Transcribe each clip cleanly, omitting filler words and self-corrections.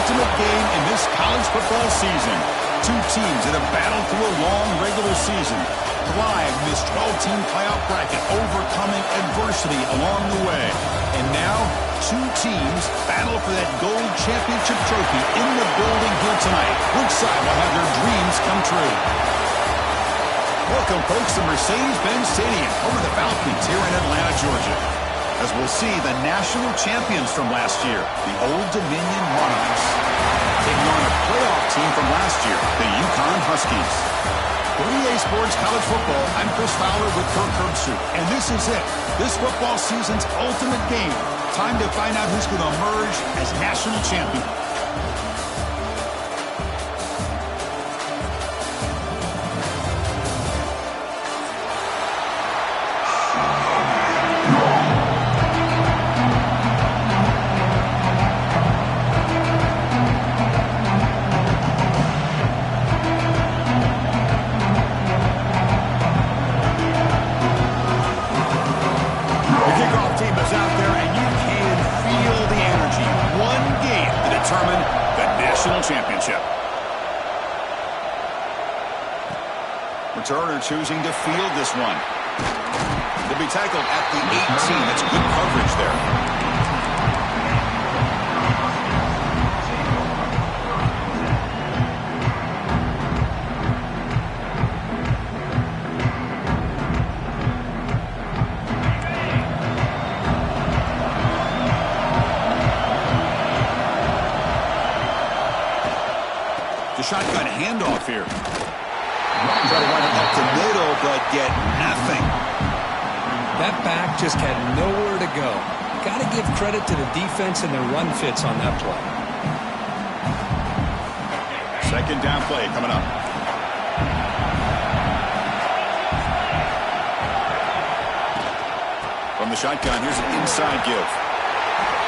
ultimate game in this college football season. Two teams that have battled through a long regular season, thrived in this 12-team playoff bracket, overcoming adversity along the way. And now, two teams battle for that gold championship trophy in the building here tonight. Which side will have their dreams come true? Welcome, folks, to Mercedes-Benz Stadium, home of the Falcons here in Atlanta, Georgia. As we'll see the national champions from last year, the Old Dominion Monarchs, taking on a playoff team from last year, the UCONN Huskies. For EA Sports College Football, I'm Chris Fowler with Kirk Herbstreit, and this is it. This football season's ultimate game. Time to find out who's going to emerge as national champion. Championship. Returner choosing to field this one. They'll be tackled at the 18. That's good coverage there. The shotgun handoff here. Try to run it up the middle, but get nothing. That back just had nowhere to go. Got to give credit to the defense and their run fits on that play. Second down play coming up. From the shotgun, here's an inside give.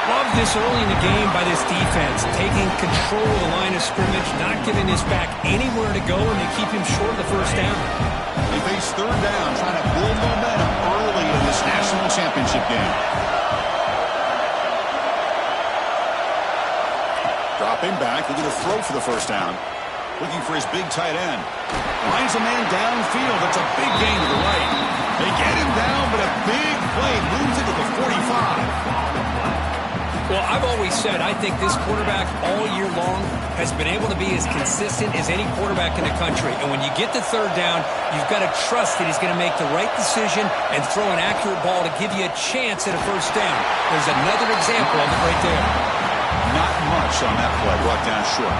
Love this early in the game by this defense, taking control of the line of scrimmage, not giving his back anywhere to go, and they keep him short of the first down. They face third down, trying to build momentum early in this national championship game. Dropping back, looking to throw for the first down. Looking for his big tight end. Finds a man downfield. That's a big gain to the right. They get him down, but a big play moves it to the 45. Well, I've always said I think this quarterback all year long has been able to be as consistent as any quarterback in the country. And when you get to third down, you've got to trust that he's going to make the right decision and throw an accurate ball to give you a chance at a first down. There's another example of it right there. Not much on that play, brought down short.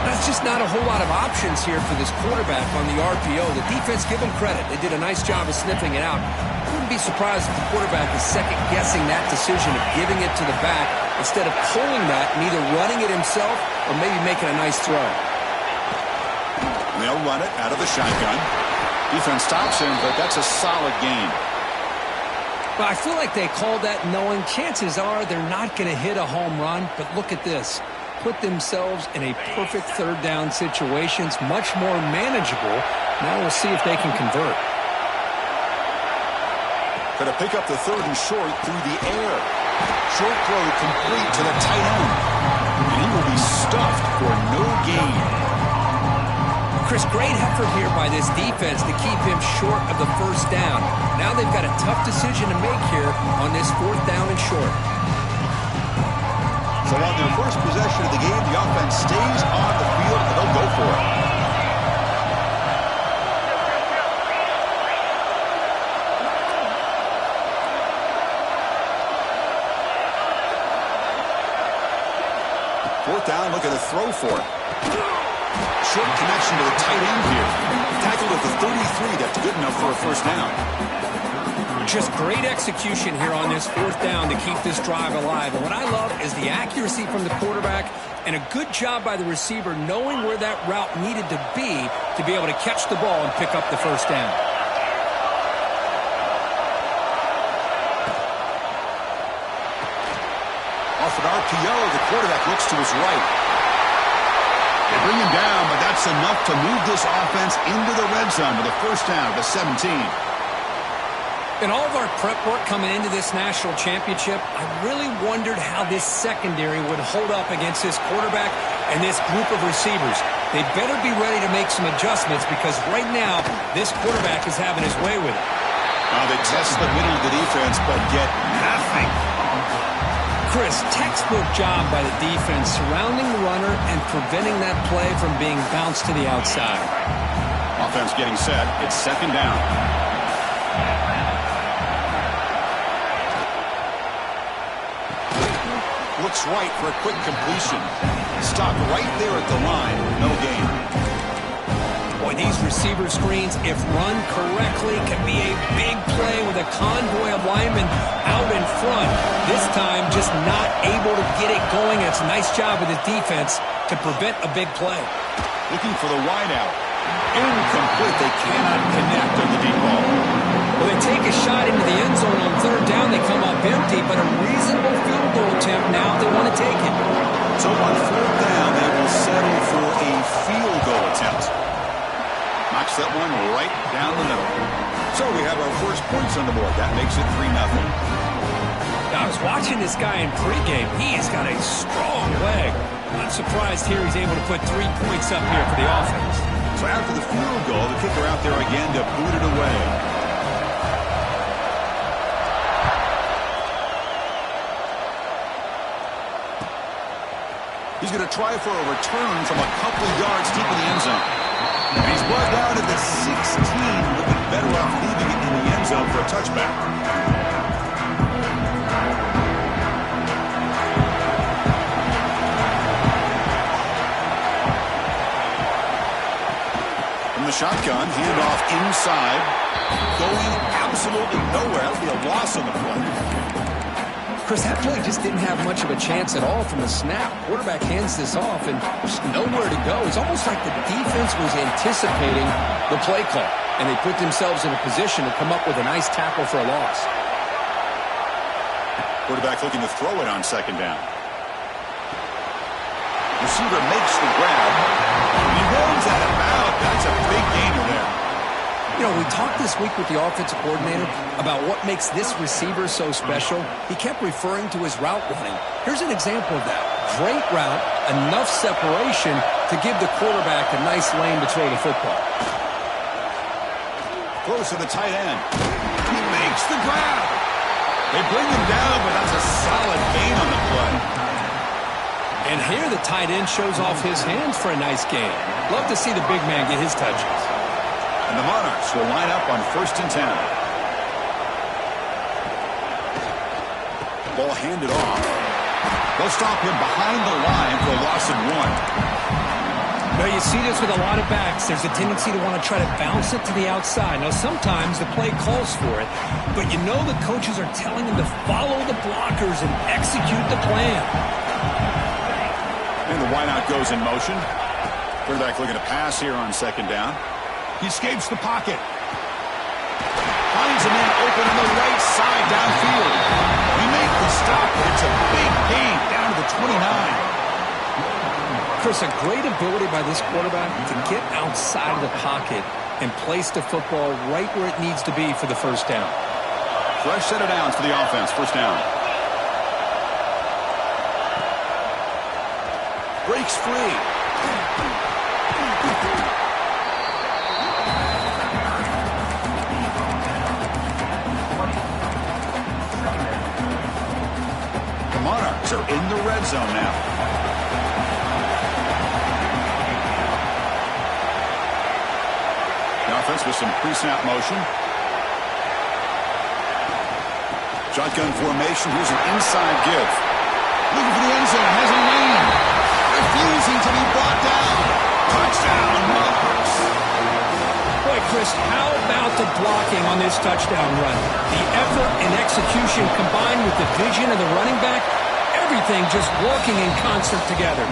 That's just not a whole lot of options here for this quarterback on the RPO. The defense, give them credit. They did a nice job of sniffing it out. I wouldn't be surprised if the quarterback is second-guessing that decision of giving it to the back instead of pulling that and either running it himself or maybe making a nice throw. They'll run it out of the shotgun. Defense stops him, but that's a solid gain. Well, I feel like they called that knowing chances are they're not going to hit a home run, but look at this. Put themselves in a perfect third down situation. It's much more manageable. Now we'll see if they can convert. Going to pick up the third and short through the air. Short throw complete to the tight end. And he will be stuffed for no gain. Chris, great effort here by this defense to keep him short of the first down. Now they've got a tough decision to make here on this fourth down and short. So on their first possession of the game, the offense stays on the field and they'll go for it. Fourth down, looking to throw for it. Short connection to the tight end here. Tackled at the 33, that's good enough for a first down. Just great execution here on this fourth down to keep this drive alive. And what I love is the accuracy from the quarterback and a good job by the receiver knowing where that route needed to be able to catch the ball and pick up the first down. Off an RPO, the quarterback looks to his right. They bring him down, but that's enough to move this offense into the red zone with a first down at the 17. In all of our prep work coming into this national championship, I really wondered how this secondary would hold up against this quarterback and this group of receivers. They better be ready to make some adjustments because right now, this quarterback is having his way with it. They test the middle of the defense, but get nothing. Chris, textbook job by the defense surrounding the runner and preventing that play from being bounced to the outside. Offense getting set. It's second down. Looks right for a quick completion. Stopped right there at the line. No gain. Boy, these receiver screens, if run correctly, can be a big play with a convoy of linemen out in front. This time, just not able to get it going. It's a nice job with his defense to prevent a big play. Looking for the wideout. Incomplete. They cannot connect on the deep ball. Well, they take a shot into the end zone on third down. They come up empty, but a reasonable field goal attempt now. They want to take it. So on fourth down, they will settle for a field goal attempt. Knocks that one right down the middle. So we have our first points on the board. That makes it 3-0. I was watching this guy in pregame. He has got a strong leg. I'm surprised here he's able to put 3 points up here for the offense. So after the field goal, the kicker out there again to boot it away. He's going to try for a return from a couple of yards deep in the end zone. And he's brought down at the 16, looking better off leaving it in the end zone for a touchback. From the shotgun, handoff inside. Going absolutely nowhere. That'll be a loss on the play. Chris, that play just didn't have much of a chance at all from the snap. Quarterback hands this off and just nowhere to go. It's almost like the defense was anticipating the play call, and they put themselves in a position to come up with a nice tackle for a loss. Quarterback looking to throw it on second down. Receiver makes the grab. He runs out of bounds. That's a big gainer there. You know, we talked this week with the offensive coordinator about what makes this receiver so special. He kept referring to his route running. Here's an example of that. Great route, enough separation to give the quarterback a nice lane to throw the football. Close to the tight end. He makes the grab. They bring him down, but that's a solid gain on the play. And here the tight end shows off his hands for a nice gain. Love to see the big man get his touches. And the Monarchs will line up on 1st and 10. Ball handed off. They'll stop him behind the line for a loss of 1. Now, you see this with a lot of backs. There's a tendency to want to try to bounce it to the outside. Now, sometimes the play calls for it, but you know the coaches are telling them to follow the blockers and execute the plan. And the wideout goes in motion. Quarterback looking to pass here on second down. He escapes the pocket. Finds a man open on the right side downfield. We make the stop, but it's a big gain down to the 29. Chris, a great ability by this quarterback to get outside of the pocket and place the football right where it needs to be for the first down. Fresh set of downs for the offense. First down. Breaks free. The Monarchs are in the red zone now. The offense with some pre-snap motion. Shotgun formation. Here's an inside give. Looking for the end zone. Has a lane. Refusing to be brought down. Touchdown, Monarchs. Boy, Chris, how about the blocking on this touchdown run? The effort and execution combined with the vision of the running back, everything just working in concert together.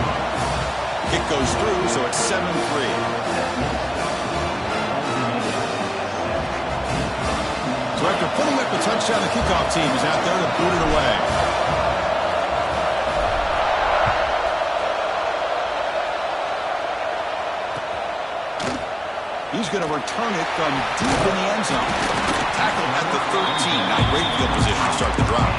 Kick goes through, so it's 7-3. So after putting up the touchdown, the kickoff team is out there to boot it away. He's going to return it from deep in the end zone. Tackle at the 13. Not a great field position to start the drive.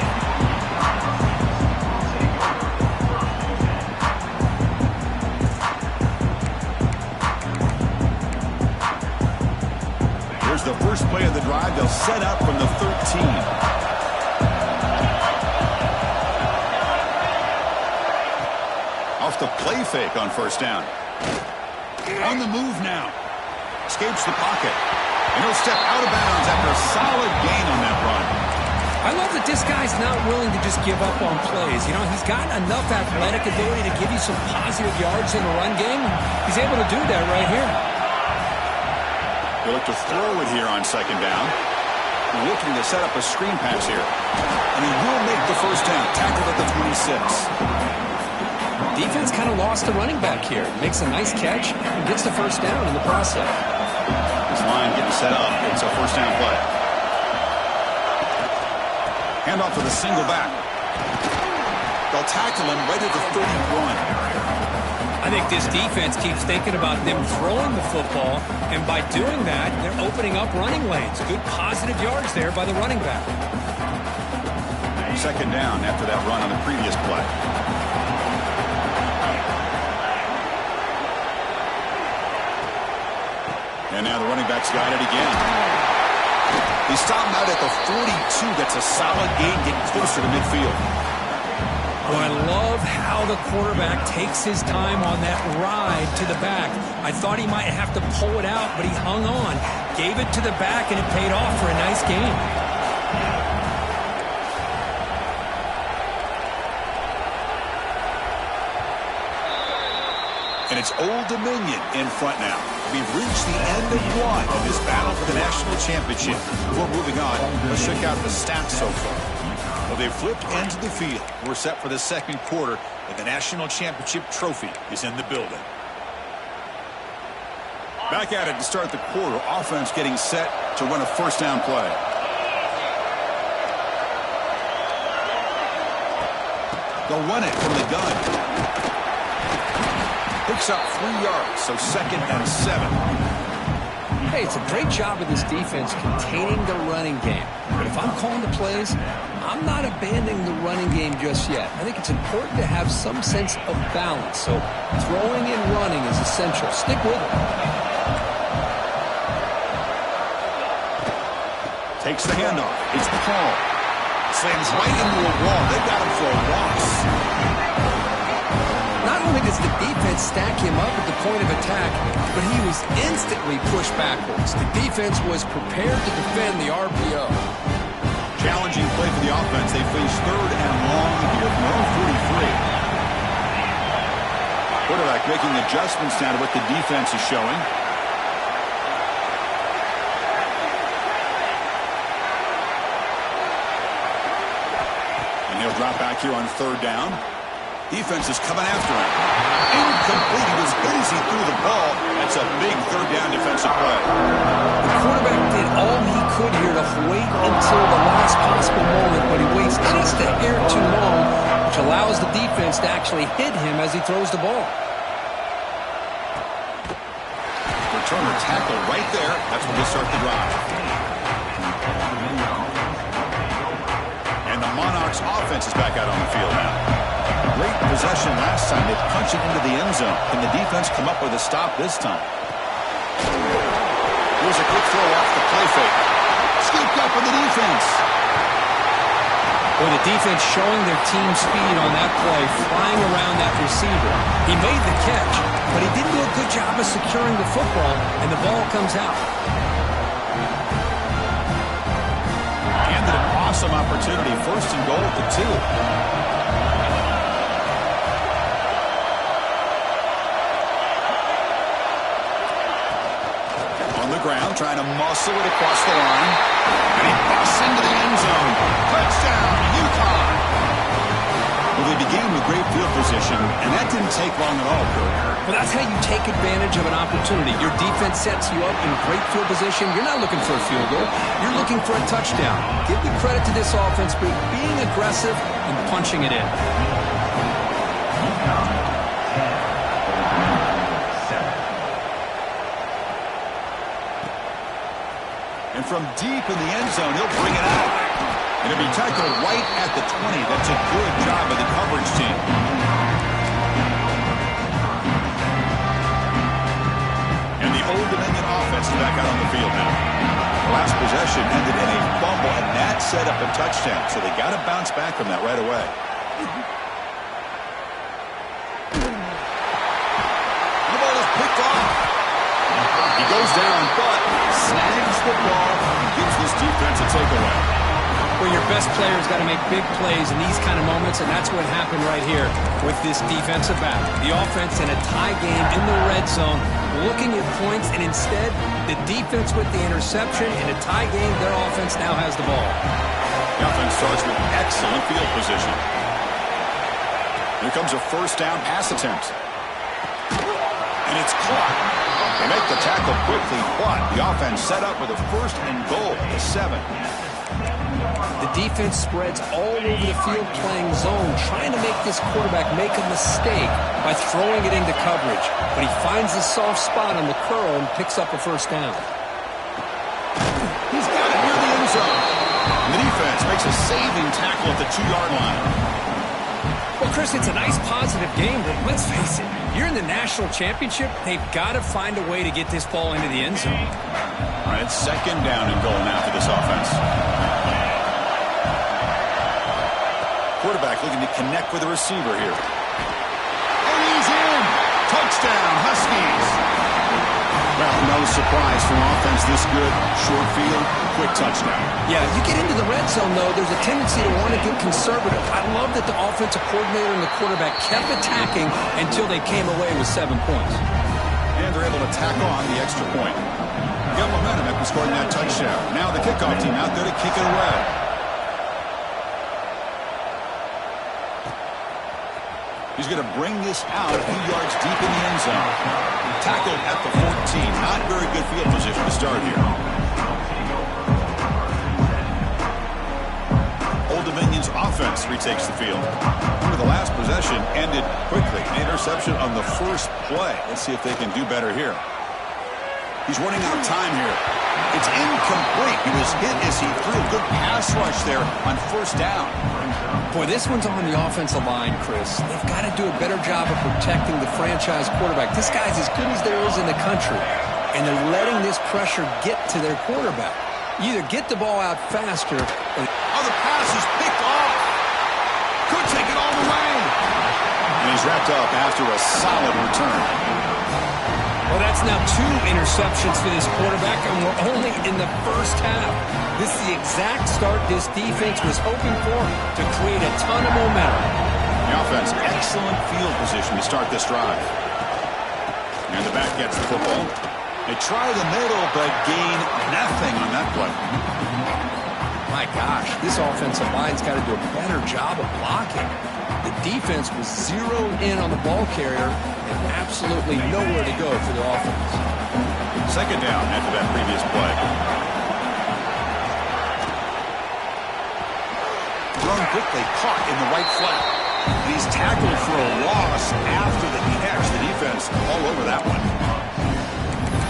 Here's the first play of the drive. They'll set up from the 13. Off the play fake on first down. On the move now. Escapes the pocket. And he'll step out of bounds after a solid gain on that run. I love that this guy's not willing to just give up on plays. You know, he's got enough athletic ability to give you some positive yards in the run game. He's able to do that right here. He'll look to throw it here on second down. Looking to set up a screen pass here. And he will make the first down. Tackled at the 26. Defense kind of lost the running back here. Makes a nice catch and gets the first down in the process. This line getting set up. It's a first down play. Handoff with a single back. They'll tackle him right at the 31. I think this defense keeps thinking about them throwing the football, and by doing that, they're opening up running lanes. Good positive yards there by the running back. Second down after that run on the previous play. And now the running back's got it again. He's stopped out at the 42. That's a solid gain, getting closer to midfield. Well, I love how the quarterback takes his time on that ride to the back. I thought he might have to pull it out, but he hung on. Gave it to the back, and it paid off for a nice gain. And it's Old Dominion in front now. We've reached the end of one of this battle for the national championship. Before moving on, let's check out the stats so far. Well, they've flipped into the field. We're set for the second quarter, and the national championship trophy is in the building. Back at it to start the quarter. Offense getting set to run a first down play. They'll run it from the gun. Picks up 3 yards, so 2nd and 7. Hey, it's a great job of this defense containing the running game. But if I'm calling the plays, I'm not abandoning the running game just yet. I think it's important to have some sense of balance. So throwing and running is essential. Stick with it. Takes the handoff. It's Paul. Slams right into a wall. They've got him for a loss. Not only does the defense stack him up at the point of attack, but he was instantly pushed backwards. The defense was prepared to defend the RPO. Challenging play for the offense. They face 3rd and long here from their own 43. Quarterback making adjustments down to what the defense is showing. And he'll drop back here on 3rd down. Defense is coming after him. Incomplete. He was good as he threw the ball. That's a big 3rd down defensive play. The quarterback did all he could here to wait until the last possible moment, but he waits just a hair too long, which allows the defense to actually hit him as he throws the ball. Returner tackle right there. That's where they start the drive. And the Monarchs offense is back out on the field now. Great possession last time. They punch it into the end zone. Can the defense come up with a stop this time? Here's a quick throw off the play fake. Scooped up with the defense. Well, the defense showing their team speed on that play, flying around that receiver. He made the catch, but he didn't do a good job of securing the football, and the ball comes out. Handed an awesome opportunity. 1st and goal at the 2. Ground, trying to muscle it across the line. And he busts into the end zone. Touchdown, UCONN. Well, they began with great field position, and that didn't take long at all, Kurt. Well, that's how you take advantage of an opportunity. Your defense sets you up in great field position. You're not looking for a field goal. You're looking for a touchdown. Give the credit to this offense for being aggressive and punching it in. And from deep in the end zone, he'll bring it out. And it'll be tackled right at the 20. That's a good job by the coverage team. And the Old Dominion offense is back out on the field now. The last possession ended in a fumble, and that set up a touchdown. So they got to bounce back from that right away. The ball is picked off. He goes down, but snags the ball and gives this defense a takeaway. Well, your best player's got to make big plays in these kind of moments, and that's what happened right here with this defensive back. The offense in a tie game in the red zone, looking at points, and instead, the defense with the interception. In a tie game, their offense now has the ball. The offense starts with excellent field position. Here comes a first down pass attempt. And it's caught. They make the tackle quickly, but the offense set up with a first and goal at the 7. The defense spreads all over the field playing zone, trying to make this quarterback make a mistake by throwing it into coverage. But he finds the soft spot on the curl and picks up a first down. He's got it near the end zone. And the defense makes a saving tackle at the 2-yard line. Well, Chris, it's a nice positive game, but let's face it, you're in the national championship. They've got to find a way to get this ball into the end zone. All right, it's second down and goal now for this offense. Quarterback looking to connect with the receiver here. And he's in! Touchdown, Huskies! Well, no surprise for an offense this good. Short field, quick touchdown. Yeah, you get into the red zone, though, there's a tendency to want to get conservative. I love that the offensive coordinator and the quarterback kept attacking until they came away with 7 points. And they're able to tack on the extra point. Got momentum after scoring that touchdown. Now the kickoff team out there to kick it away. He's going to bring this out a few yards deep in the end zone. Tackled at the 14. Not very good field position to start here. Old Dominion's offense retakes the field. Remember, the last possession ended quickly. An interception on the first play. Let's see if they can do better here. He's running out of time here. It's incomplete. He was hit as he threw a good pass rush there on first down. Boy, this one's on the offensive line, Chris. They've got to do a better job of protecting the franchise quarterback. This guy's as good as there is in the country, and they're letting this pressure get to their quarterback. You either get the ball out faster or... Oh, the pass is picked off. Could take it all the way. And he's wrapped up after a solid return. Well, that's now 2 interceptions for this quarterback, and we're only in the first half. This is the exact start this defense was hoping for to create a ton of momentum. The offense, excellent field position to start this drive. And the back gets the football. They try the middle, but gain nothing on that play. My gosh, this offensive line's got to do a better job of blocking. The defense was zeroed in on the ball carrier and absolutely nowhere to go for the offense. Second down after that previous play. Thrown quickly, caught in the right flat. And he's tackled for a loss after the catch. The defense all over that one.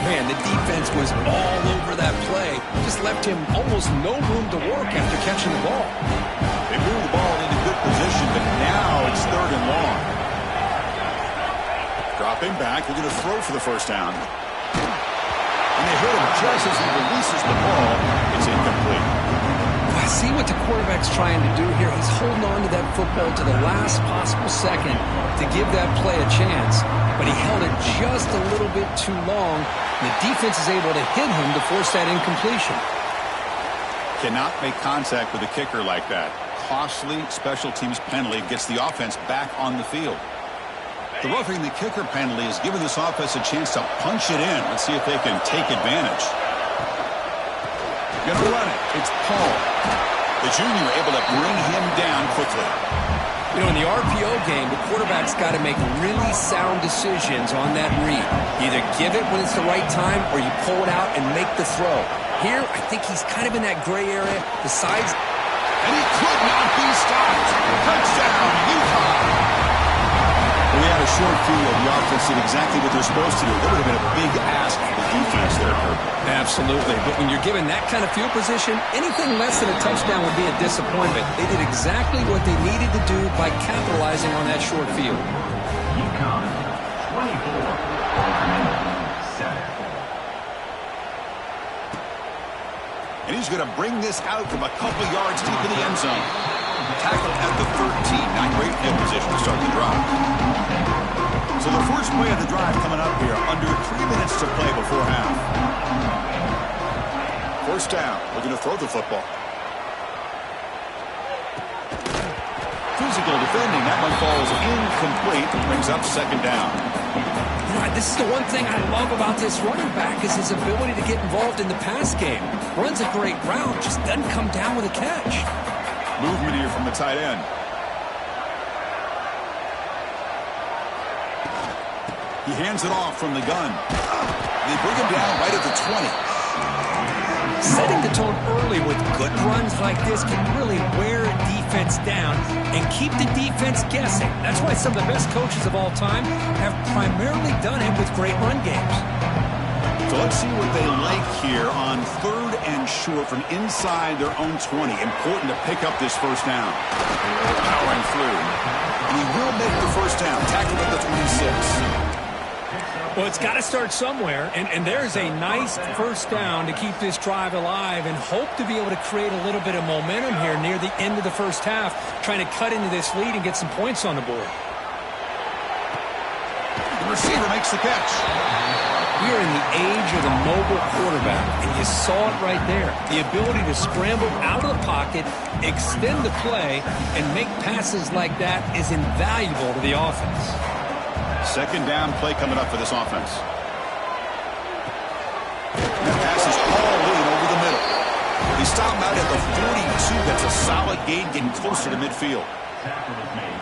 Man, the defense was all over that play. Just left him almost no room to work after catching the ball. They moved the ball into good position, but now it's third and long. Dropping back, looking to throw for the first down. And they hit him just as he releases the ball. It's incomplete. I see what the quarterback's trying to do here. He's holding on to that football to the last possible second to give that play a chance. But he held it just a little bit too long. And the defense is able to hit him to force that incompletion. Cannot make contact with a kicker like that. Costly special teams penalty gets the offense back on the field. The roughing the kicker penalty has given this offense a chance to punch it in. Let's see if they can take advantage. Gonna run it. It's Paul. The junior able to bring him down quickly. You know, in the RPO game, the quarterback's got to make really sound decisions on that read. You either give it when it's the right time or you pull it out and make the throw. Here, I think he's kind of in that gray area. The sides... And he could not be stopped. Touchdown, UCONN. When we had a short field, the offense did exactly what they're supposed to do. That would have been a big ask for the defense there, Kirk. Absolutely. But when you're given that kind of field position, anything less than a touchdown would be a disappointment. They did exactly what they needed to do by capitalizing on that short field. UCONN 24, And he's going to bring this out from a couple yards deep in the end zone. Tackled at the 13. Not great field position to start the drive. So the first play of the drive coming up here. Under 3 minutes to play before half. First down. Looking to throw the football. Physical defending. That one falls incomplete. Brings up second down. This is the one thing I love about this running back is his ability to get involved in the pass game. Runs a great route, just doesn't come down with a catch. Movement here from the tight end. He hands it off from the gun. They bring him down right at the 20. Setting the tone early with good runs like this can really wear a defense down and keep the defense guessing. That's why some of the best coaches of all time have primarily done it with great run games. So let's see what they like here on 3rd and short from inside their own 20. Important to pick up this first down. Powering through. And he will make the first down. Tackled at the 26. Well, it's got to start somewhere, and there's a nice first down to keep this drive alive and hope to be able to create a little bit of momentum here near the end of the first half, trying to cut into this lead and get some points on the board. The receiver makes the catch. We are in the age of the mobile quarterback, and you saw it right there. The ability to scramble out of the pocket, extend the play, and make passes like that is invaluable to the offense. Second down play coming up for this offense. That pass is all in over the middle. They stop him out at the 42. That's a solid gain, getting closer to midfield.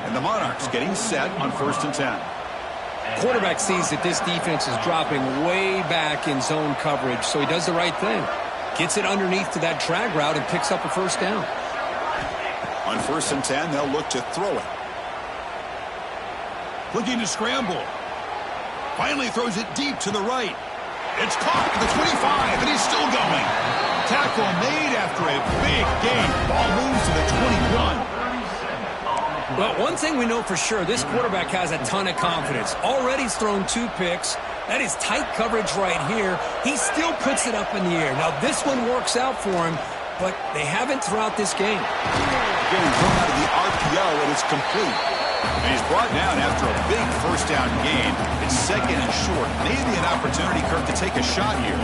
And the Monarchs getting set on 1st and 10. Quarterback sees that this defense is dropping way back in zone coverage, so he does the right thing. Gets it underneath to that drag route and picks up a first down. On 1st and 10, they'll look to throw it. Looking to scramble. Finally throws it deep to the right. It's caught at the 25, and he's still going. Tackle made after a big gain. Ball moves to the 21. Well, one thing we know for sure, this quarterback has a ton of confidence. Already he's thrown 2 picks. That is tight coverage right here. He still puts it up in the air. Now, this one works out for him, but they haven't throughout this game. Getting thrown out of the RPO, and it's complete. And he's brought down after a big first down gain. It's 2nd and short. Maybe an opportunity, Kirk, to take a shot here.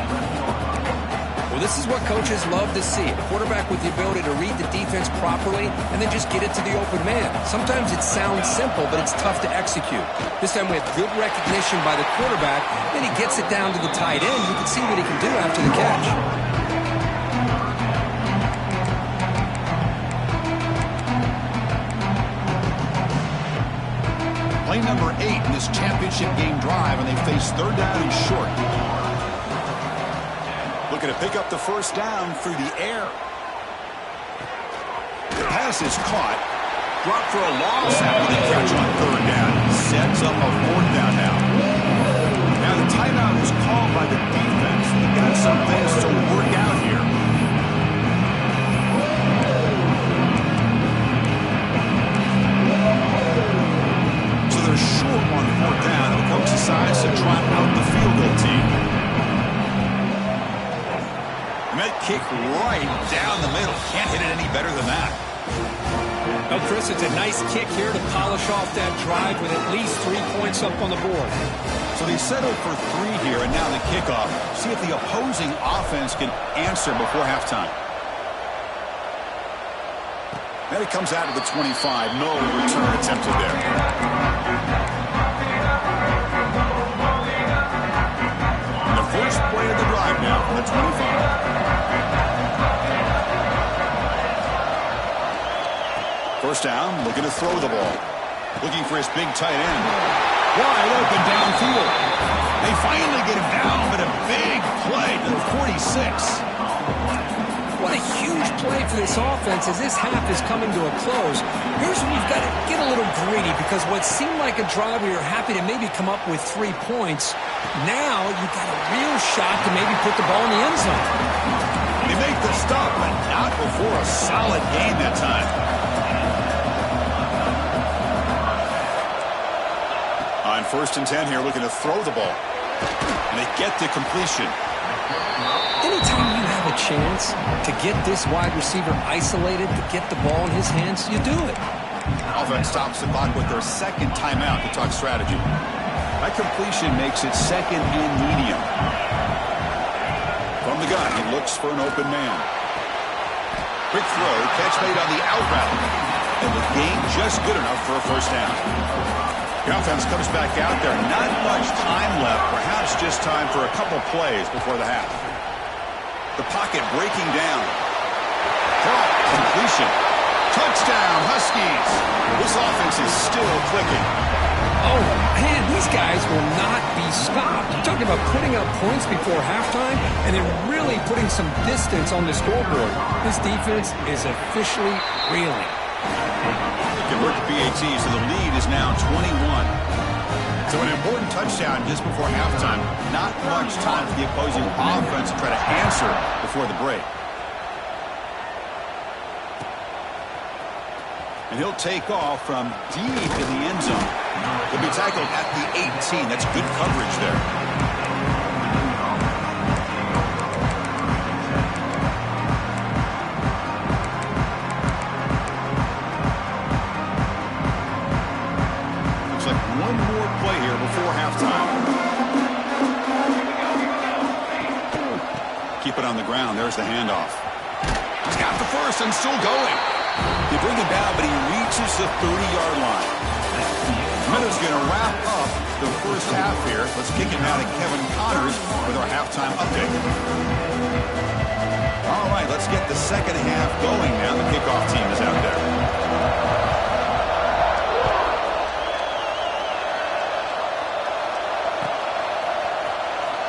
Well, this is what coaches love to see. A quarterback with the ability to read the defense properly and then just get it to the open man. Sometimes it sounds simple, but it's tough to execute. This time we have good recognition by the quarterback. Then he gets it down to the tight end. You can see what he can do after the catch. Play number 8 in this championship game drive, and they face 3rd down and short. Looking to pick up the first down through the air. The pass is caught. Dropped for a loss after the catch on 3rd down. Sets up a 4th down now. Now the timeout was called by the defense. They've got some things to work out here. So they're short on 4th down. The coach decides to trot out the field goal team. And that kick right down the middle. Can't hit it any better than that. Well, Chris, it's a nice kick here to polish off that drive with at least 3 points up on the board. So they settled for 3 here, and now the kickoff. See if the opposing offense can answer before halftime. Then it comes out to the 25. No return attempted there. And the first play of the drive now from the 25. First down, looking to throw the ball. Looking for his big tight end. Wide open downfield. They finally get him down, but a big play to the 46. What a a huge play for this offense as this half is coming to a close. Here's where you've got to get a little greedy, because what seemed like a drive where you're happy to maybe come up with 3 points, now you've got a real shot to maybe put the ball in the end zone. They make the stop, but not before a solid gain that time. On 1st and 10 here, looking to throw the ball. And they get the completion. Anytime you have a chance to get this wide receiver isolated, to get the ball in his hands, you do it. Offense stops the clock with their 2nd timeout to talk strategy. That completion makes it 2nd and medium. From the gun, he looks for an open man. Quick throw, catch made on the out route. And the gain just good enough for a 1st down. The offense comes back out there. Not much time left. Perhaps just time for a couple plays before the half. The pocket breaking down. Caught. Completion. Touchdown, Huskies. This offense is still clicking. Oh, man, these guys will not be stopped. You're talking about putting up points before halftime and then really putting some distance on the scoreboard. This defense is officially reeling. Convert to PAT, so the lead is now 21. So an important touchdown just before halftime. Not much time for the opposing offense to try to answer before the break. And he'll take off from deep in the end zone. He'll be tackled at the 18. That's good coverage there. One more play here before halftime. Keep it on the ground. There's the handoff. He's got the first and still going. They bring him down, but he reaches the 30-yard line. Minute's going to wrap up the 1st half here. Let's kick it now to Kevin Connors with our halftime update. All right, let's get the 2nd half going now. The kickoff team is out there.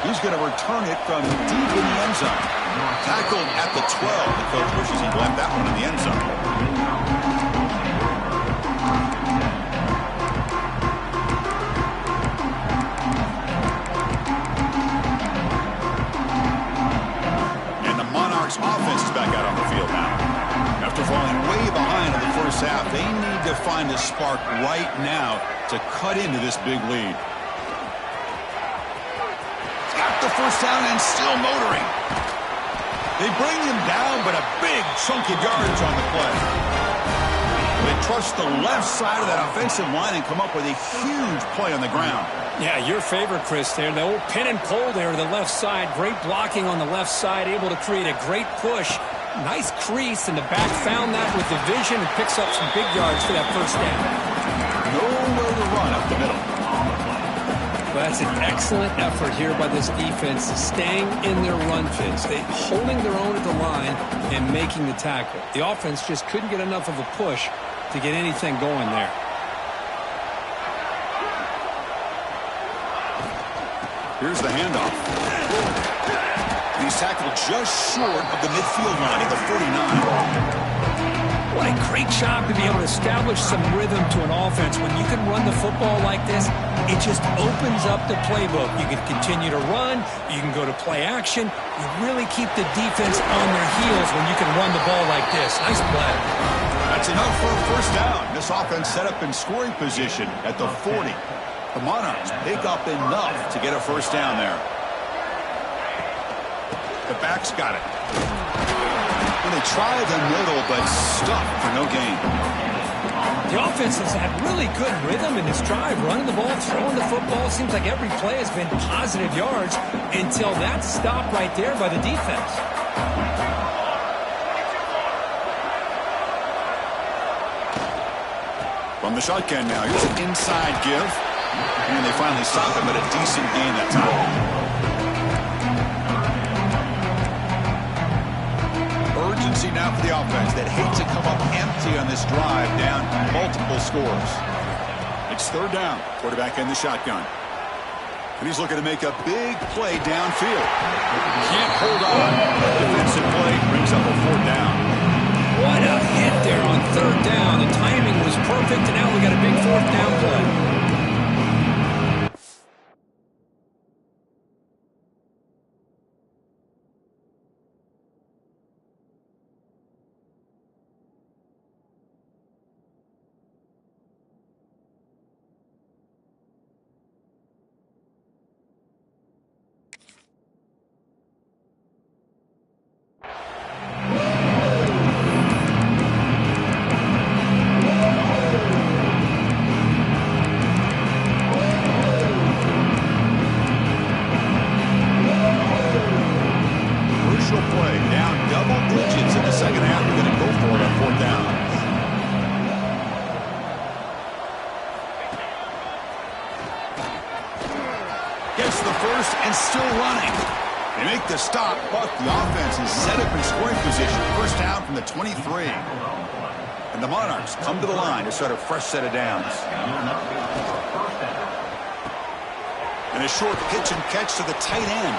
He's going to return it from deep in the end zone. Tackled at the 12. The coach wishes he'd left that one in the end zone. And the Monarchs offense is back out on the field now. After falling way behind in the 1st half, they need to find a spark right now to cut into this big lead. The 1st down and still motoring. They bring him down, but a big chunk of yardage on the play. They trust the left side of that offensive line and come up with a huge play on the ground. Yeah, your favorite, Chris, there. The old pin and pull there to the left side. Great blocking on the left side, able to create a great push. Nice crease, and the back found that with the vision and picks up some big yards for that 1st down. Nowhere to run up the middle. That's an excellent effort here by this defense, staying in their run fits, holding their own at the line and making the tackle. The offense just couldn't get enough of a push to get anything going there. Here's the handoff. He's tackled just short of the midfield line at the 49. What a great job to be able to establish some rhythm to an offense. When you can run the football like this, it just opens up the playbook. You can continue to run. You can go to play action. You really keep the defense on their heels when you can run the ball like this. Nice play. That's enough for a 1st down. This offense set up in scoring position at the 40. The Monarchs pick up enough to get a 1st down there. The back's got it. They try the middle, but stuck for no gain. The offense has had really good rhythm in this drive, running the ball, throwing the football. Seems like every play has been positive yards until that stop right there by the defense. From the shotgun now, here's an inside give. And they finally stop him, but a decent gain that time. Urgency now for the offense that hate to come up empty on this drive, down multiple scores. It's 3rd down. Quarterback in the shotgun. And he's looking to make a big play downfield. Can't hold on. Defensive play brings up a 4th and still running. They make the stop, but the offense is set up in scoring position. First down from the 23. And the Monarchs come to the line to start a fresh set of downs. And a short pitch and catch to the tight end.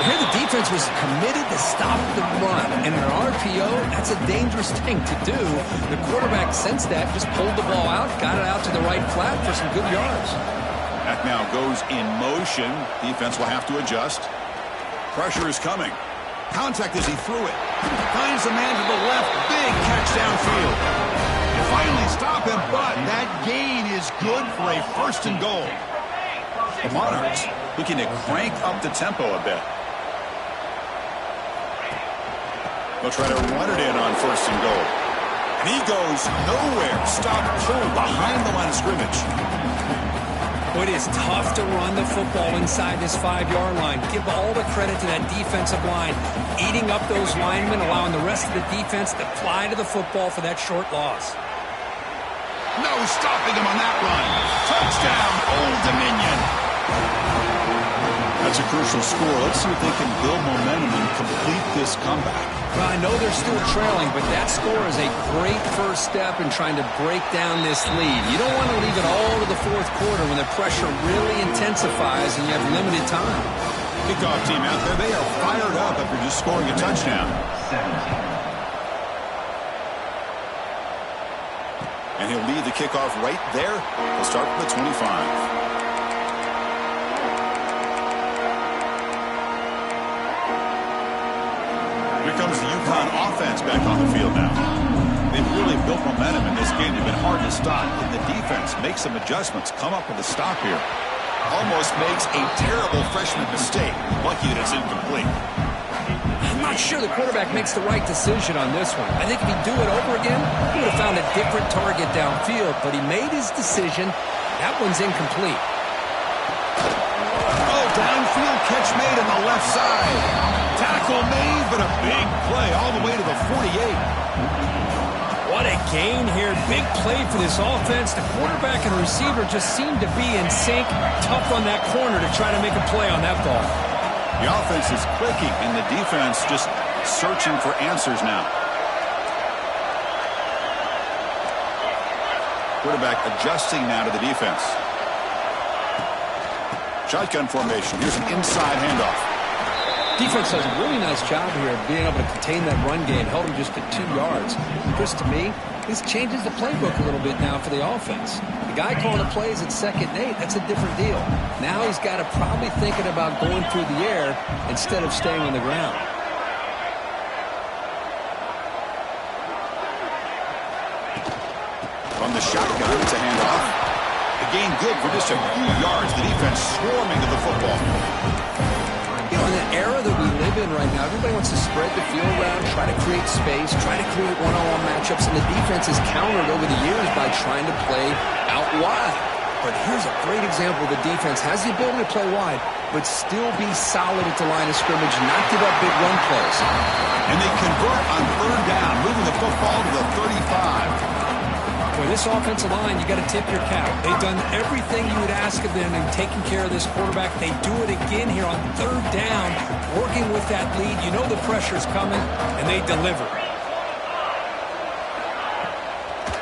Here the defense was committed to stop the run. And in an RPO, that's a dangerous thing to do. The quarterback sensed that, just pulled the ball out, got it out to the right flat for some good yards. That now goes in motion. Defense will have to adjust. Pressure is coming. Contact as he threw it. Finds the man to the left. Big catch downfield. They finally stop him, but that gain is good for a first and goal. The Monarchs looking to crank up the tempo a bit. They'll try to run it in on first and goal. And he goes nowhere. Stop pulled behind the line of scrimmage. It is tough to run the football inside this 5-yard line. Give all the credit to that defensive line. Eating up those linemen, allowing the rest of the defense to fly to the football for that short loss. No stopping him on that run. Touchdown, Old Dominion. That's a crucial score. Let's see if they can build momentum and complete this comeback. Well, I know they're still trailing, but that score is a great first step in trying to break down this lead. You don't want to leave it all to the fourth quarter when the pressure really intensifies and you have limited time. Kickoff team out there, they are fired up after just scoring a touchdown. And he'll lead the kickoff right there. He'll start from the 25. Here comes the UConn offense back on the field now. They've really built momentum in this game. They've been hard to stop. And the defense makes some adjustments, come up with a stop here. Almost makes a terrible freshman mistake. Lucky that it's incomplete. I'm not sure the quarterback makes the right decision on this one. I think if he'd do it over again, he would have found a different target downfield. But he made his decision. That one's incomplete. Oh, downfield catch made on the left side. Tackle made, but a big play all the way to the 48. What a gain here. Big play for this offense. The quarterback and receiver just seem to be in sync. Tough on that corner to try to make a play on that ball. The offense is clicking, and the defense just searching for answers now. Quarterback adjusting now to the defense. Shotgun formation. Here's an inside handoff. Defense does a really nice job here of being able to contain that run game. Held him just at 2 yards. Chris, to me, this changes the playbook a little bit now for the offense. The guy calling the plays at 2nd and 8, that's a different deal. Now he's got to probably thinking about going through the air instead of staying on the ground. From the shotgun, it's a handoff. The gain good for just a few yards. The defense swarming to the football. You know, in the era that we live in right now, everybody wants to spread the field around, try to create space, try to create one-on-one matchups, and the defense is countered over the years by trying to play out wide. But here's a great example. The defense has the ability to play wide, but still be solid at the line of scrimmage, not give up big run plays. And they convert on 3rd down, moving the football to the 35. For this offensive line, you got to tip your cap. They've done everything you would ask of them in taking care of this quarterback. They do it again here on 3rd down, working with that lead. You know the pressure's coming, and they deliver.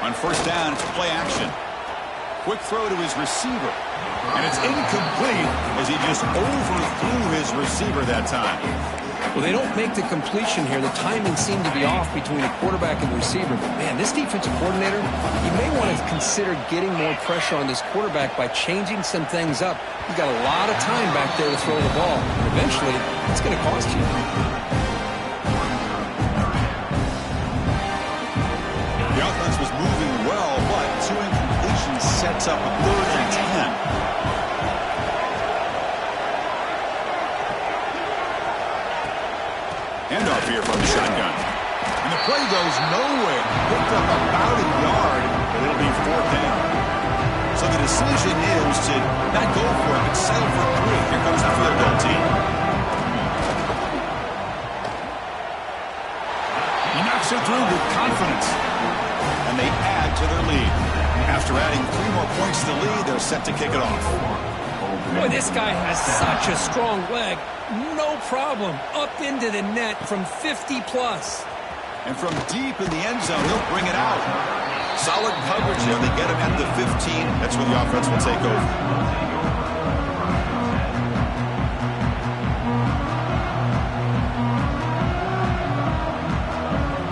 On 1st down, it's play action. Quick throw to his receiver. And it's incomplete as he just overthrew his receiver that time. Well, they don't make the completion here. The timing seemed to be off between the quarterback and the receiver. But, man, this defensive coordinator, he may want to consider getting more pressure on this quarterback by changing some things up. He's got a lot of time back there to throw the ball. And eventually, it's going to cost you. The offense was moving well, but 2 incompletions sets up a 3rd and 10. Handoff here from the shotgun. And the play goes nowhere. Picked up about a yard, but it'll be 4th down. So the decision is to not go for it, but settle for 3. Here comes the field goal team. He knocks it through with confidence. And they add to their lead. After adding 3 more points to the lead, they're set to kick it off. Boy, this guy has such a strong leg. No problem. Up into the net from 50+. And from deep in the end zone, he'll bring it out. Solid coverage here. They get him at the 15. That's where the offense will take over.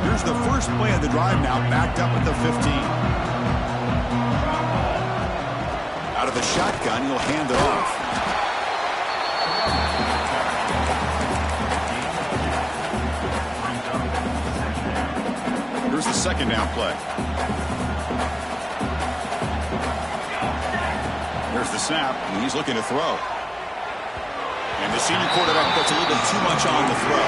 Here's the first play of the drive now, backed up at the 15. Out of the shotgun, he'll hand it off. Here's the second down play. Here's the snap, and he's looking to throw. And the senior quarterback puts a little bit too much on the throw.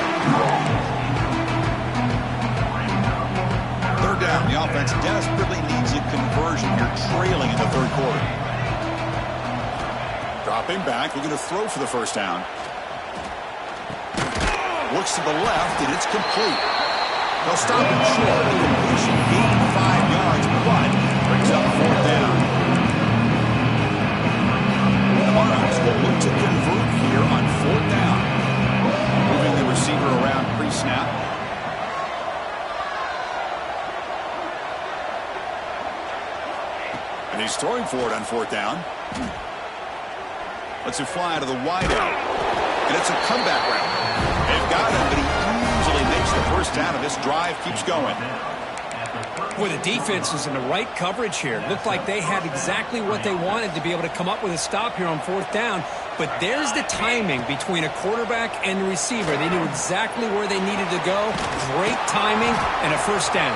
Third down, the offense desperately needs a conversion here, trailing in the third quarter. Dropping back, looking to throw for the first down. Looks to the left, and it's complete. They'll stop him short. The completion gained 5 yards, but brings up fourth down. The Monarchs will look to convert here on fourth down. Moving the receiver around pre-snap. And he's throwing for it on fourth down. Lets it fly out of the wideout. And it's a comeback route. They've got him, but he easily makes the first down, and this drive keeps going. Boy, the defense is in the right coverage here. Looked like they had exactly what they wanted to be able to come up with a stop here on fourth down. But there's the timing between a quarterback and the receiver. They knew exactly where they needed to go. Great timing and a first down.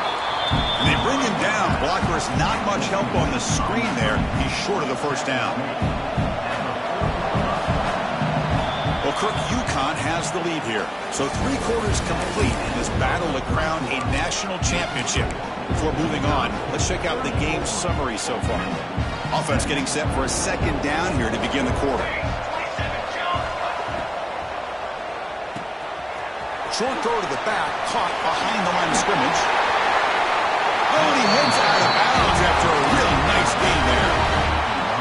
And they bring him down. Blocker's not much help on the screen there. He's short of the first down. Well, Kirk, UConn has the lead here. So 3 quarters complete in this battle to crown a national championship. Before moving on, let's check out the game summary so far. Offense getting set for a second down here to begin the quarter. Short throw to the back, caught behind the line of scrimmage. Oh, and he heads out of bounds after a really nice gain there.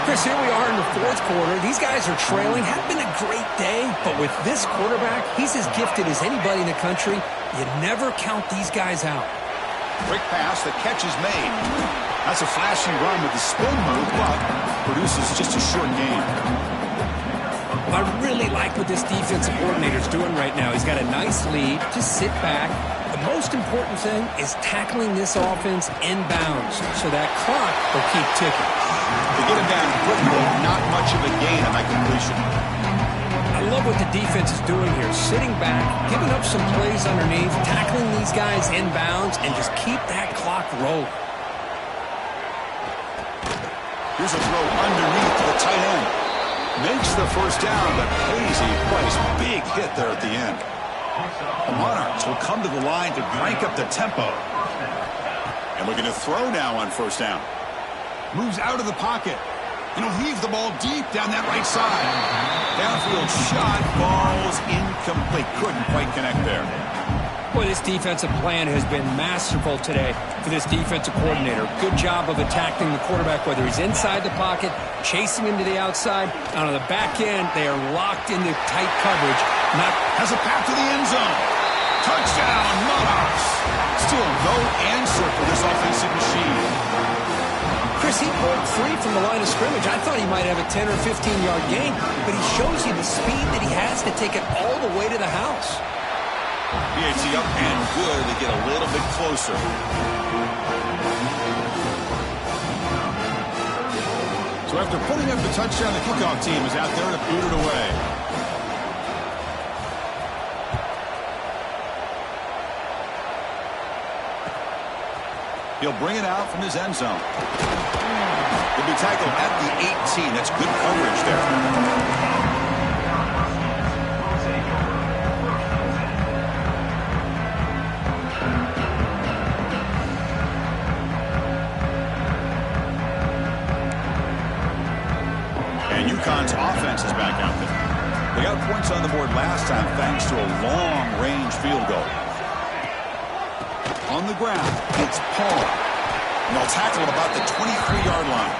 Chris, here we are in the fourth quarter. These guys are trailing. Had been a great day, but with this quarterback, he's as gifted as anybody in the country. You never count these guys out. Quick pass, the catch is made. That's a flashy run with the spin move, but produces just a short gain. I really like what this defensive coordinator's doing right now. He's got a nice lead. Just sit back. The most important thing is tackling this offense inbounds so that clock will keep ticking. They get him down quickly, not much of a gain on that completion. I love what the defense is doing here. Sitting back, giving up some plays underneath, tackling these guys inbounds, and just keep that clock rolling. Here's a throw underneath to the tight end. Makes the first down, but pays a price. Big hit there at the end. The Monarchs will come to the line to crank up the tempo. And we're going to throw now on first down. Moves out of the pocket. And he'll heave the ball deep down that right side. Downfield shot. Ball's incomplete. Couldn't quite connect there. Boy, this defensive plan has been masterful today for this defensive coordinator. Good job of attacking the quarterback, whether he's inside the pocket, chasing him to the outside. And on the back end, they are locked into tight coverage. Has a path to the end zone. Touchdown, Monarchs. Still no answer for this offensive machine. Chris, he broke free from the line of scrimmage. I thought he might have a 10 or 15-yard gain, but he shows you the speed that he has to take it all the way to the house. PAT up and good. They get a little bit closer. So after putting up the touchdown, the kickoff team is out there to boot it away. He'll bring it out from his end zone. He'll be tackled at the 18. That's good coverage there. And UConn's offense is back out there. They got points on the board last time thanks to a long-range field goal. On the ground, it's Paul. And they'll tackle at about the 23-yard line.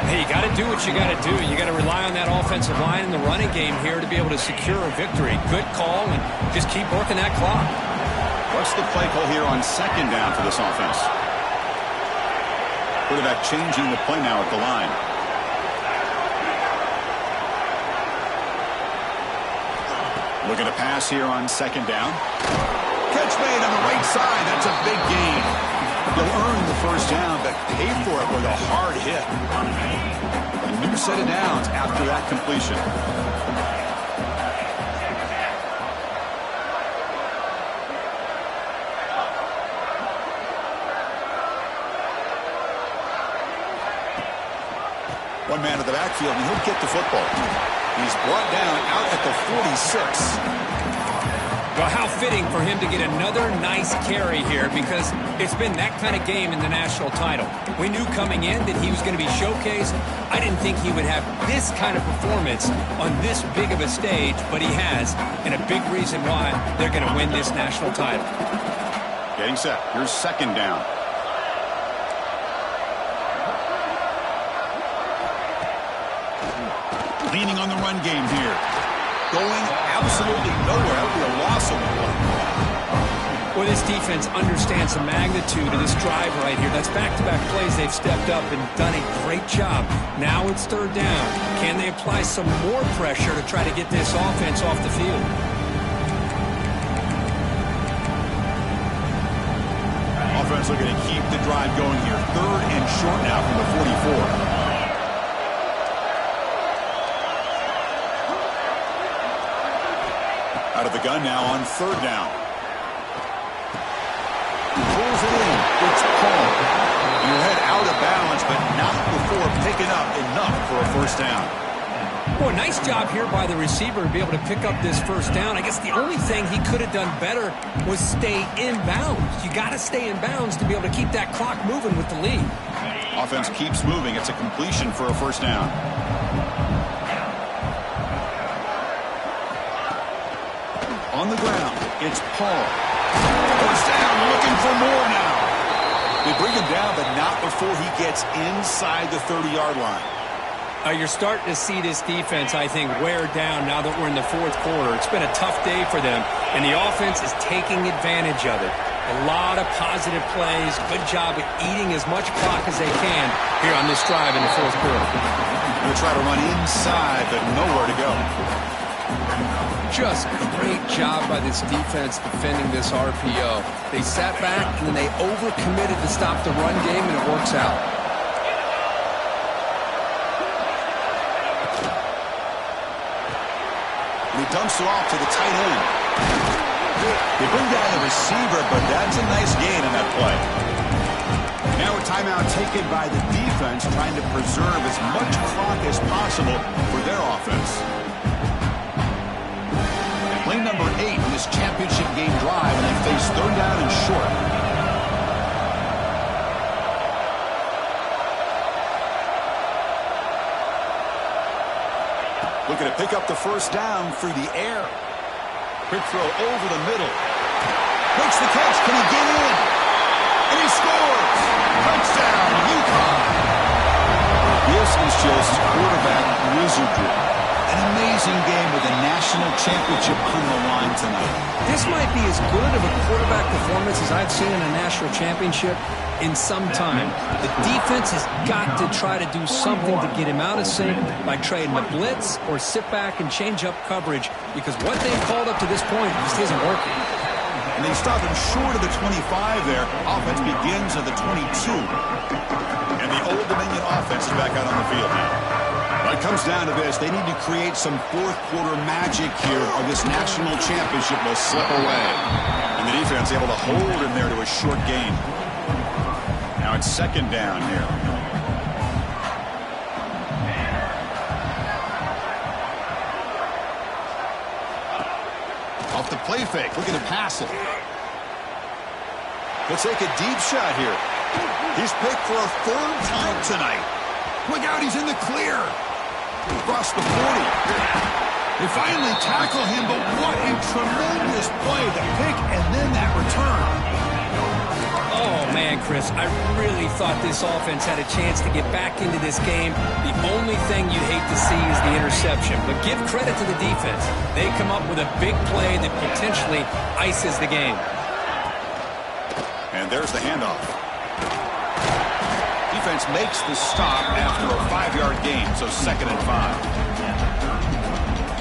Hey, you got to do what you got to do. You got to rely on that offensive line in the running game here to be able to secure a victory. Good call, and just keep working that clock. What's the play call here on second down for this offense? Quarterback changing the play now at the line. Looking to pass here on second down. Catch made on the right side. That's a big gain. You'll earn the first down, but pay for it with a hard hit. A new set of downs after that completion. One man at the backfield, and he'll get the football. He's brought down out at the 46. Well, how fitting for him to get another nice carry here, because it's been that kind of game in the national title. We knew coming in that he was going to be showcased. I didn't think he would have this kind of performance on this big of a stage, but he has, and a big reason why they're going to win this national title. Getting set. Here's second down. Leaning on the run game here. Going absolutely nowhere. That would be a loss of the play. Well, this defense understands the magnitude of this drive right here. That's back-to-back plays. They've stepped up and done a great job. Now it's third down. Can they apply some more pressure to try to get this offense off the field? Offense looking to keep the drive going here. Third and short now from the 44. Out of the gun now on third down. Pulls it in. It's Paul. You head out of balance, but not before picking up enough for a first down. Boy, nice job here by the receiver to be able to pick up this first down. I guess the only thing he could have done better was stay in bounds. You got to stay in bounds to be able to keep that clock moving with the lead. Offense keeps moving. It's a completion for a first down. On the ground, it's Paul. First down, looking for more now. They bring him down, but not before he gets inside the 30-yard line. You're starting to see this defense, I think, wear down now that we're in the fourth quarter. It's been a tough day for them, and the offense is taking advantage of it. A lot of positive plays. Good job at eating as much clock as they can here on this drive in the fourth quarter. They'll try to run inside, but nowhere to go. Just great job by this defense defending this RPO. They sat back, and then they overcommitted to stop the run game, and it works out. He dumps it off to the tight end. They bring down the receiver, but that's a nice gain on that play. Now a timeout taken by the defense, trying to preserve as much clock as possible for their offense. Play number 8 in this championship game drive, and they face third down and short. Looking to pick up the first down through the air. Quick throw over the middle. Makes the catch. Can he get in? And he scores! Touchdown, UConn! This is just quarterback wizardry. An amazing game with a national championship on the line tonight. This might be as good of a quarterback performance as I've seen in a national championship in some time. The defense has got to try to do something to get him out of sync by trading the blitz or sit back and change up coverage, because what they've called up to this point just isn't working. And they stop him short of the 25 there. Offense begins at the 22. And the Old Dominion offense is back out on the field now. When it comes down to this, they need to create some fourth-quarter magic here, or this national championship will slip away. And the defense able to hold him there to a short gain. Now it's second down here. Off the play fake, looking to pass it. He'll take a deep shot here. He's picked for a third time tonight. Look out, he's in the clear. Across the 40. They finally tackle him, but what a tremendous play. The pick and then that return. Oh, man, understand, Chris. I really thought this offense had a chance to get back into this game. The only thing you'd hate to see is the interception. But give credit to the defense. They come up with a big play that potentially ices the game. And there's the handoff. Defense makes the stop after a 5-yard gain, so 2nd and 5.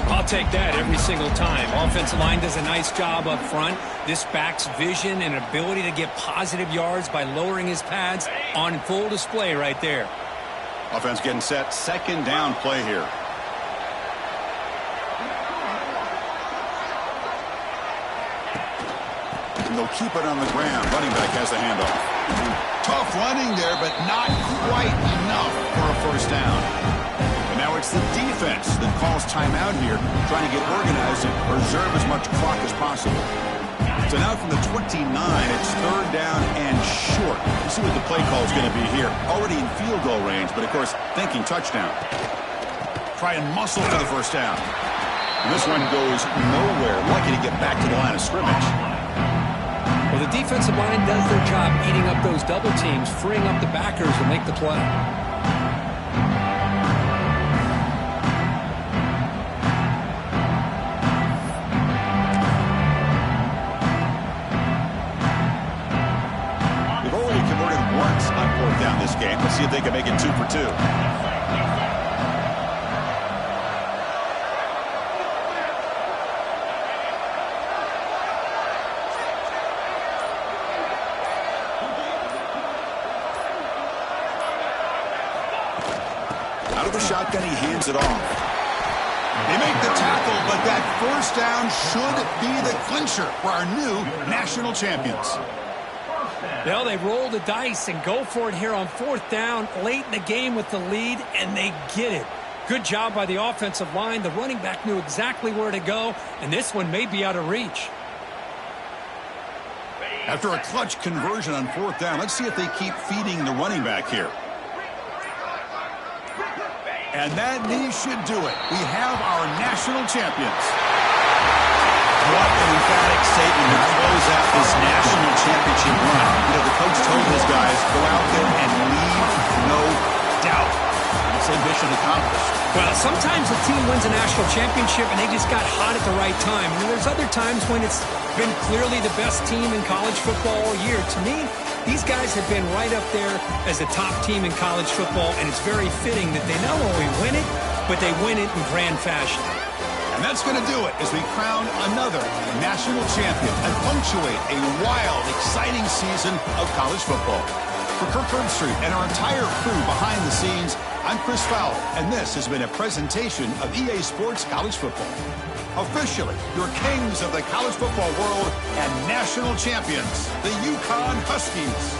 I'll take that every single time. Offensive line does a nice job up front. This back's vision and ability to get positive yards by lowering his pads on full display right there. Offense getting set. 2nd down play here. And they'll keep it on the ground. Running back has the handoff. Tough running there, but not quite enough for a 1st down. And now it's the defense that calls timeout here, trying to get organized and preserve as much clock as possible. So now from the 29, it's 3rd down and short. Let's see what the play call is going to be here. Already in field goal range, but of course, thinking touchdown. Try and muscle for the 1st down. And this one goes nowhere. Lucky to get back to the line of scrimmage. Well, the defensive line does their job eating up those double teams, freeing up the backers to make the play. They've already converted once on 4th down this game. Let's see if they can make it 2 for 2. Out of the shotgun, he hands it off. They make the tackle, but that 1st down should be the clincher for our new national champions. Well, they roll the dice and go for it here on 4th down, late in the game with the lead, and they get it. Good job by the offensive line. The running back knew exactly where to go, and this one may be out of reach. After a clutch conversion on 4th down, let's see if they keep feeding the running back here. And that knee should do it. We have our national champions. What an emphatic statement to close out this national championship run. You know, the coach told his guys, go out there and leave no doubt. I'd say mission accomplished. Well, sometimes a team wins a national championship and they just got hot at the right time. And there's other times when it's been clearly the best team in college football all year. To me, these guys have been right up there as the top team in college football, and it's very fitting that they not only win it, but they win it in grand fashion. And that's going to do it as we crown another national champion and punctuate a wild, exciting season of college football. For Kirk Herbstreit and our entire crew behind the scenes, I'm Chris Fowler, and this has been a presentation of EA Sports College Football. Officially, your kings of the college football world and national champions, the UConn Huskies.